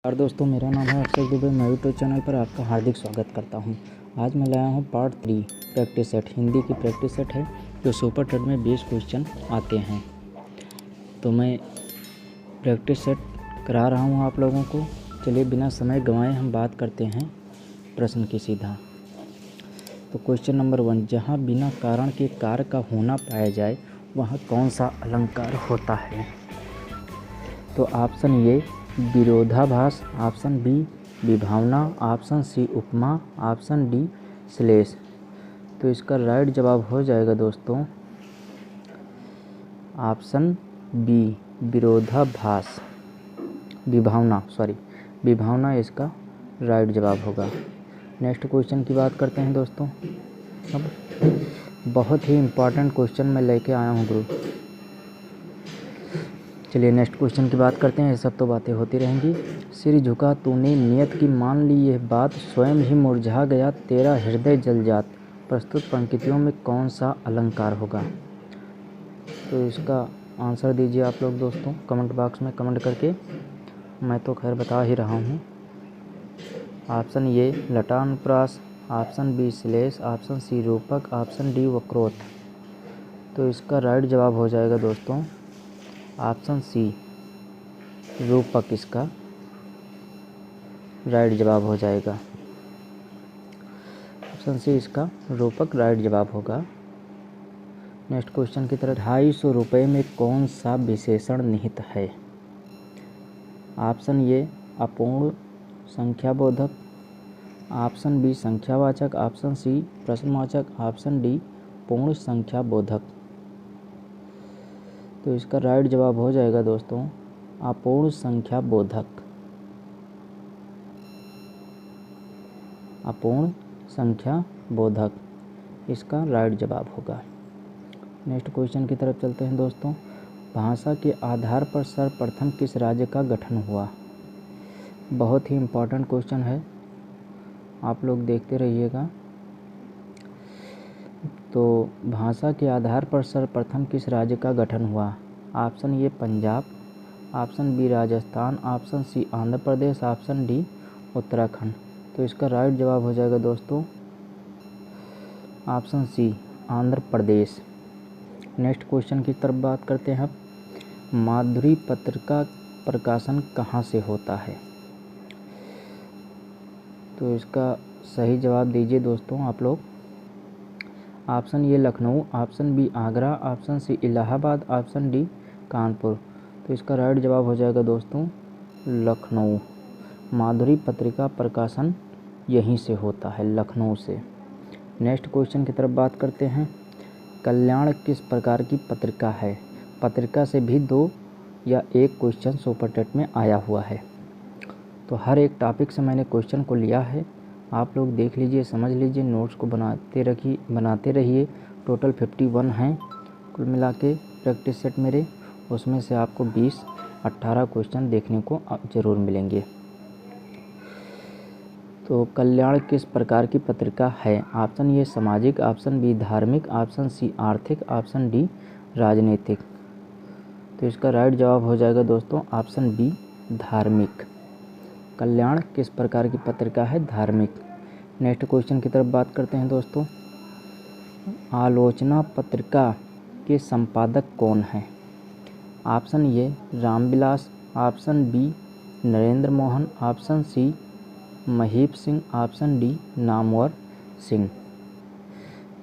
और दोस्तों, मेरा नाम है अक्षय दुबे। मैं यूट्यूब चैनल पर आपका हार्दिक स्वागत करता हूं। आज मैं लाया हूं पार्ट 3 प्रैक्टिस सेट। हिंदी की प्रैक्टिस सेट है जो सुपर टेट में 20 क्वेश्चन आते हैं। तो मैं प्रैक्टिस सेट करा रहा हूं आप लोगों को। चलिए बिना समय गंवाए हम बात करते हैं प्रश्न की सीधा। तो क्वेश्चन नंबर 1, जहाँ बिना कारण के कार्य का होना पाया जाए वहाँ कौन सा अलंकार होता है? तो ऑप्शन ए विरोधाभास, ऑप्शन बी विभावना, ऑप्शन सी उपमा, ऑप्शन डी श्लेष। तो इसका राइट जवाब हो जाएगा दोस्तों ऑप्शन बी विरोधाभास, विभावना इसका राइट जवाब होगा। नेक्स्ट क्वेश्चन की बात करते हैं दोस्तों। अब बहुत ही इम्पोर्टेंट क्वेश्चन मैं लेके आया हूँ गुरु। चलिए नेक्स्ट क्वेश्चन की बात करते हैं। ये सब तो बातें होती रहेंगी। सिर झुका तूने नियत की मान ली यह बात, स्वयं ही मुरझा गया तेरा हृदय जल जात। प्रस्तुत पंक्तियों में कौन सा अलंकार होगा? तो इसका आंसर दीजिए आप लोग दोस्तों कमेंट बॉक्स में कमेंट करके। मैं तो खैर बता ही रहा हूँ। ऑप्शन ए लटानुप्रास, ऑप्शन बी श्लेष, ऑप्शन सी रूपक, ऑप्शन डी वक्रोत। तो इसका राइट जवाब हो जाएगा दोस्तों ऑप्शन सी रूपक, इसका राइट जवाब हो जाएगा। ऑप्शन सी इसका रूपक राइट जवाब होगा। नेक्स्ट क्वेश्चन की तरफ। 250 रुपये में कौन सा विशेषण निहित है? ऑप्शन ए अपूर्ण संख्याबोधक, ऑप्शन बी संख्यावाचक, ऑप्शन सी प्रश्नवाचक, ऑप्शन डी पूर्ण संख्याबोधक। तो इसका राइट जवाब हो जाएगा दोस्तों अपूर्ण संख्याबोधक, अपूर्ण संख्याबोधक इसका राइट जवाब होगा। नेक्स्ट क्वेश्चन की तरफ चलते हैं दोस्तों। भाषा के आधार पर सर्वप्रथम किस राज्य का गठन हुआ? बहुत ही इम्पोर्टेंट क्वेश्चन है, आप लोग देखते रहिएगा। तो भाषा के आधार पर सर्वप्रथम किस राज्य का गठन हुआ? Option A Punjab, option B Rajasthan, option C Andhra Pradesh, option D Uttarakhand. तो इसका राइट जवाब हो जाएगा दोस्तों option C Andhra Pradesh. Next question की तरफ बात करते हैं। माधुरी पत्रिका प्रकाशन कहाँ से होता है? तो इसका सही जवाब दीजिए दोस्तों आप लोग। Option A Lucknow, option B Agra, option C Allahabad, option D Kanpur. तो इसका राइट जवाब हो जाएगा दोस्तों लखनऊ। माधुरी पत्रिका प्रकाशन यहीं से होता है, लखनऊ से। नेक्स्ट क्वेश्चन की तरफ बात करते हैं। कल्याण किस प्रकार की पत्रिका है? पत्रिका से भी 2 या 1 क्वेश्चन सुपर टेट में आया हुआ है। तो हर एक टॉपिक से मैंने क्वेश्चन को लिया है। आप लोग देख लीजिए, समझ लीजिए, नोट्स को बनाते रहिए। टोटल 51 हैं कुल मिला के प्रैक्टिस सेट मेरे। उसमें से आपको 18 क्वेश्चन देखने को ज़रूर मिलेंगे। तो कल्याण किस प्रकार की पत्रिका है? ऑप्शन ए सामाजिक, ऑप्शन बी धार्मिक, ऑप्शन सी आर्थिक, ऑप्शन डी राजनीतिक। तो इसका राइट जवाब हो जाएगा दोस्तों ऑप्शन बी धार्मिक। कल्याण किस प्रकार की पत्रिका है? धार्मिक। नेक्स्ट क्वेश्चन की तरफ बात करते हैं दोस्तों। आलोचना पत्रिका के संपादक कौन हैं? Option A Ramvilas, option B Narendra Mohan, option C Mahip Singh, option D Namvar Singh.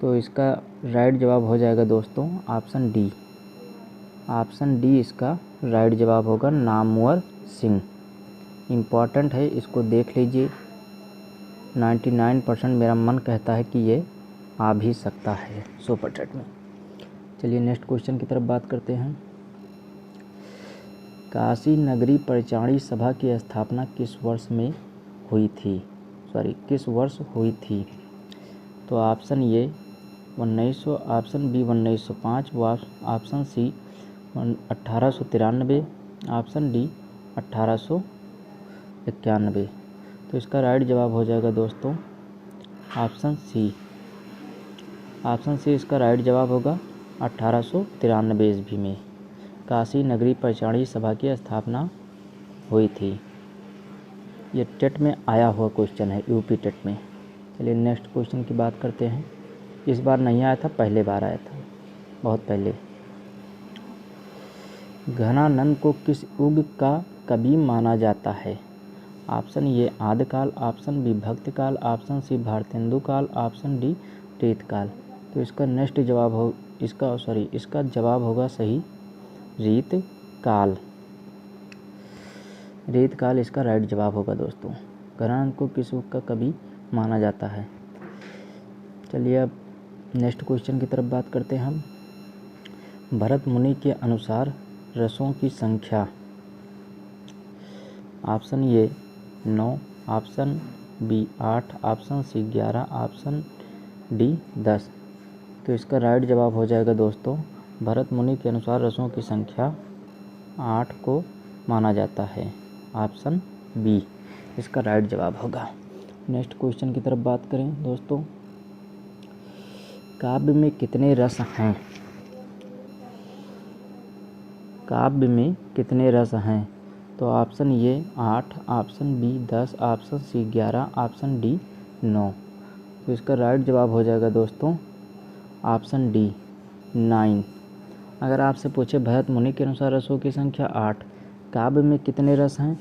तो इसका राइट जवाब हो जाएगा दोस्तों ऑप्शन डी। ऑप्शन डी इसका राइट जवाब होगा नामवर सिंह। इम्पॉर्टेंट है, इसको देख लीजिए। 99% मेरा मन कहता है कि ये आ भी सकता है सुपर टेट में। चलिए नेक्स्ट क्वेश्चन की तरफ बात करते हैं। काशी नगरी परिचाणी सभा की स्थापना किस वर्ष हुई थी? तो option A 1900, option B 1905, option C 1893, option D 1891। तो इसका राइट जवाब हो जाएगा दोस्तों ऑप्शन सी। ऑप्शन सी इसका राइट जवाब होगा 1893 ईस्वी में काशी नगरी परिचाणी सभा की स्थापना हुई थी। ये टेट में आया हुआ क्वेश्चन है, यूपी टेट में। चलिए नेक्स्ट क्वेश्चन की बात करते हैं। इस बार नहीं आया था, पहले बार आया था, बहुत पहले। घनानंद को किस युग का कवि माना जाता है? ऑप्शन ए आदिकाल, ऑप्शन बी भक्त काल, ऑप्शन सी भारतेंदु काल, ऑप्शन डी रेत काल। तो इसका नेक्स्ट जवाब हो इसका जवाब होगा सही रेत काल। रेत काल इसका राइट जवाब होगा दोस्तों। घनानंद को किस युग का कवि माना जाता है? चलिए अब नेक्स्ट क्वेश्चन की तरफ बात करते हैं हम। भरत मुनि के अनुसार रसों की संख्या। Option A 9, option B 8, option C 11, option D 10। तो इसका राइट जवाब हो जाएगा दोस्तों, भरत मुनि के अनुसार रसों की संख्या 8 को माना जाता है। ऑप्शन बी इसका राइट जवाब होगा। नेक्स्ट क्वेश्चन की तरफ बात करें दोस्तों। काव्य में कितने रस हैं? काव्य में कितने रस हैं? तो option A 8, option B 10, option C 11, option D 9। तो इसका राइट जवाब हो जाएगा दोस्तों ऑप्शन डी 9। अगर आपसे पूछे भरत मुनि के अनुसार रसों की संख्या 8, काव्य में कितने रस हैं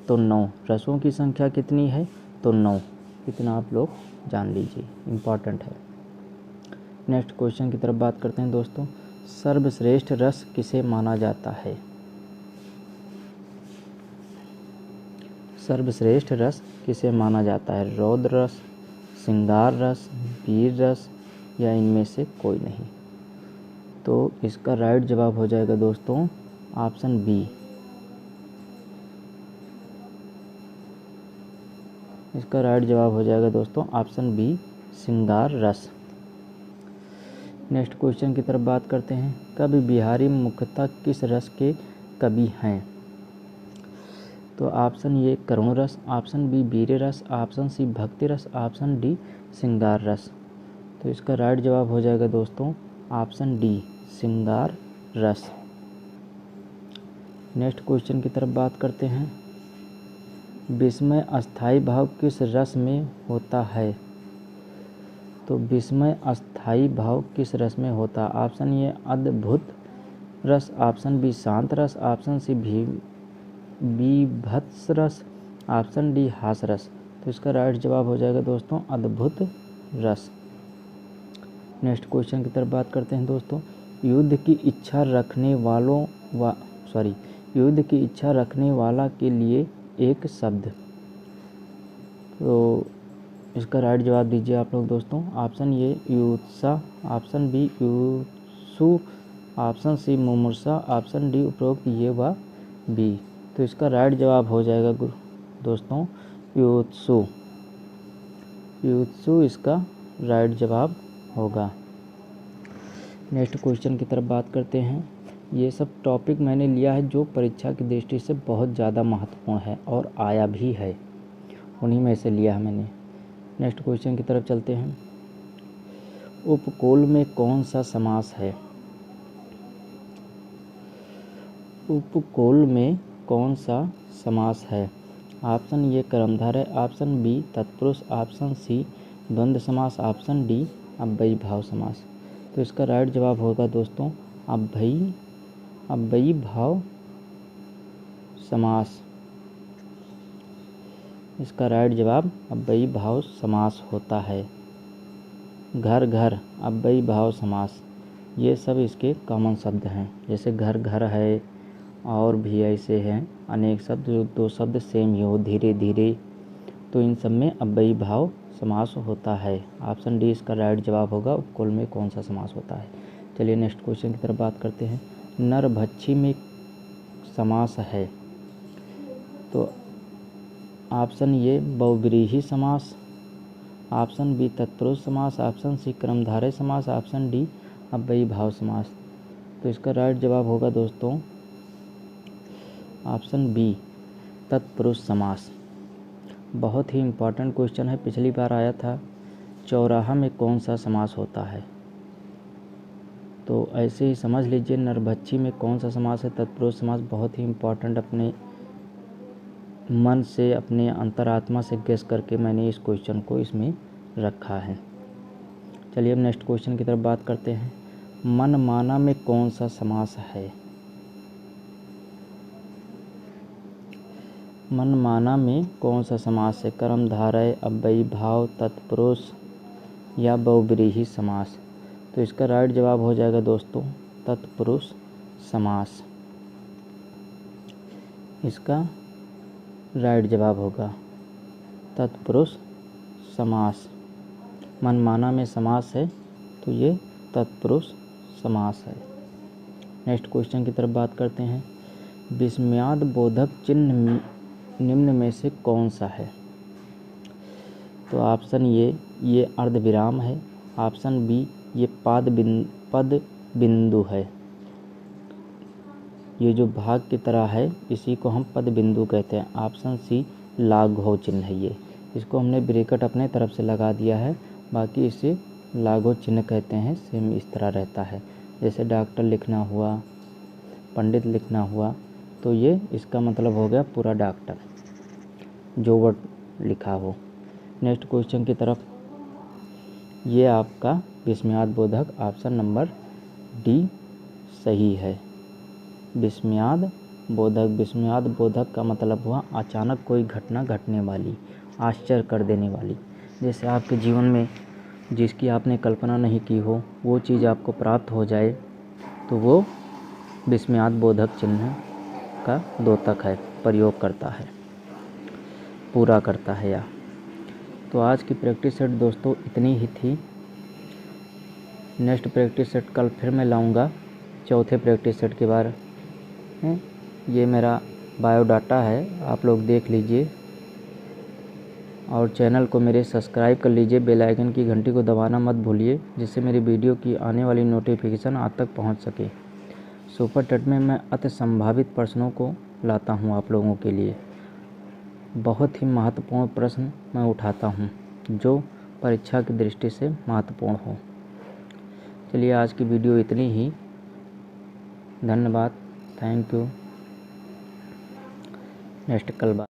तो 9, रसों की संख्या कितनी है तो 9। इतना आप लोग जान लीजिए, इम्पॉर्टेंट है। नेक्स्ट क्वेश्चन की तरफ बात करते हैं दोस्तों। सर्वश्रेष्ठ रस किसे माना जाता है? सर्वश्रेष्ठ रस किसे माना जाता है? रौद्र रस, श्रृंगार रस, वीर रस या इनमें से कोई नहीं। तो इसका राइट जवाब हो जाएगा दोस्तों ऑप्शन बी। इसका राइट जवाब हो जाएगा दोस्तों ऑप्शन बी श्रृंगार रस। नेक्स्ट क्वेश्चन की तरफ बात करते हैं। कवि बिहारी मुख्यतः किस रस के कवि हैं? तो ऑप्शन ए करुण रस, ऑप्शन बी वीर रस, ऑप्शन सी भक्ति रस, ऑप्शन डी श्रृंगार रस। तो इसका राइट जवाब हो जाएगा दोस्तों ऑप्शन डी श्रृंगार रस। नेक्स्ट क्वेश्चन की तरफ बात करते हैं। विस्मय अस्थाई भाव किस रस में होता है? तो विस्मय अस्थाई भाव किस रस में होता है? ऑप्शन ए अद्भुत रस, ऑप्शन बी शांत रस, ऑप्शन सी बीभत्स रस, ऑप्शन डी हास रस। तो इसका राइट जवाब हो जाएगा दोस्तों अद्भुत रस। नेक्स्ट क्वेश्चन की तरफ बात करते हैं दोस्तों। युद्ध की इच्छा रखने वाला के लिए एक शब्द। तो इसका राइट जवाब दीजिए आप लोग दोस्तों। ऑप्शन ए युत्सा, ऑप्शन बी युत्सु, ऑप्शन सी मुमूर्षा, ऑप्शन डी उपरोक्त ये व बी। तो इसका राइट जवाब हो जाएगा दोस्तों युत्सु। युत्सु इसका राइट जवाब होगा। नेक्स्ट क्वेश्चन की तरफ बात करते हैं। ये सब टॉपिक मैंने लिया है जो परीक्षा की दृष्टि से बहुत ज़्यादा महत्वपूर्ण है और आया भी है, उन्हीं में से लिया है मैंने। नेक्स्ट क्वेश्चन की तरफ चलते हैं। उपकोल में कौन सा समास है? उपकोल में कौन सा समास है? ऑप्शन ए कर्मधारय, ऑप्शन बी तत्पुरुष, ऑप्शन सी द्वंद्व समास, ऑप्शन डी अव्ययी भाव समास। तो इसका राइट जवाब होगा दोस्तों अव्ययी भाव समास। इसका राइट जवाब अव्ययी भाव समास होता है। घर घर अव्ययी भाव समास, ये सब इसके कॉमन शब्द हैं। जैसे घर घर है और भी ऐसे हैं अनेक शब्द जो दो शब्द सेम ही हो, धीरे धीरे, तो इन सब में अव्ययी भाव समास होता है। ऑप्शन डी इसका राइट जवाब होगा उपकुल में कौन सा समास होता है। चलिए नेक्स्ट क्वेश्चन की तरफ बात करते हैं। नरभक्षी में समास है तो ऑप्शन ए बहुव्रीहि समास, ऑप्शन बी तत्पुरुष समास, ऑप्शन सी कर्मधारय समास, ऑप्शन डी अव्ययी भाव समास। तो इसका राइट जवाब होगा दोस्तों ऑप्शन बी तत्पुरुष समास। बहुत ही इम्पॉर्टेंट क्वेश्चन है, पिछली बार आया था। चौराहा में कौन सा समास होता है? तो ऐसे ही समझ लीजिए नरभक्षी में कौन सा समास है, तत्पुरुष समास। बहुत ही इम्पॉर्टेंट अपने मन से, अपने अंतरात्मा से गेस करके मैंने इस क्वेश्चन को इसमें रखा है। चलिए अब नेक्स्ट क्वेश्चन की तरफ बात करते हैं। मनमाना में कौन सा समास है? मनमाना में कौन सा समास है? कर्मधारय, अव्ययी भाव, तत्पुरुष या बहुव्रीहि समास? तो इसका राइट जवाब हो जाएगा दोस्तों तत्पुरुष समास। इसका राइट जवाब होगा तत्पुरुष समास। मनमाना में समास है तो ये तत्पुरुष समास है। नेक्स्ट क्वेश्चन की तरफ बात करते हैं। विस्मयाद बोधक चिन्ह निम्न में से कौन सा है? तो ऑप्शन ये अर्धविराम है। ऑप्शन बी ये पद बिंदु है। ये जो भाग की तरह है इसी को हम पद बिंदु कहते हैं। ऑप्शन सी लाघव चिन्ह है। ये इसको हमने ब्रैकेट अपने तरफ से लगा दिया है, बाकी इसे लाघव चिन्ह कहते हैं। सेम इस तरह रहता है, जैसे डॉक्टर लिखना हुआ, पंडित लिखना हुआ, तो ये इसका मतलब हो गया पूरा डॉक्टर जो वर्ड लिखा हो। नेक्स्ट क्वेश्चन की तरफ, ये आपका विस्मयाद बोधक ऑप्शन नंबर डी सही है। विस्मयाद बोधक का मतलब हुआ अचानक कोई घटना घटने वाली, आश्चर्य कर देने वाली। जैसे आपके जीवन में जिसकी आपने कल्पना नहीं की हो वो चीज़ आपको प्राप्त हो जाए, तो वो विस्मयाद बोधक चिन्ह का द्योतक है, प्रयोग करता है, पूरा करता है। या तो आज की प्रैक्टिस सेट दोस्तों इतनी ही थी। नेक्स्ट प्रैक्टिस सेट कल फिर मैं लाऊंगा चौथे प्रैक्टिस सेट के बारे में। ये मेरा बायोडाटा है, आप लोग देख लीजिए और चैनल को मेरे सब्सक्राइब कर लीजिए। बेल आइकन की घंटी को दबाना मत भूलिए, जिससे मेरी वीडियो की आने वाली नोटिफिकेशन आप तक पहुंच सके। सुपर टेट में मैं अति संभावित प्रश्नों को लाता हूं आप लोगों के लिए। बहुत ही महत्वपूर्ण प्रश्न मैं उठाता हूं जो परीक्षा की दृष्टि से महत्वपूर्ण हो। चलिए आज की वीडियो इतनी ही। धन्यवाद, थैंक यू। नेक्स्ट कल बात।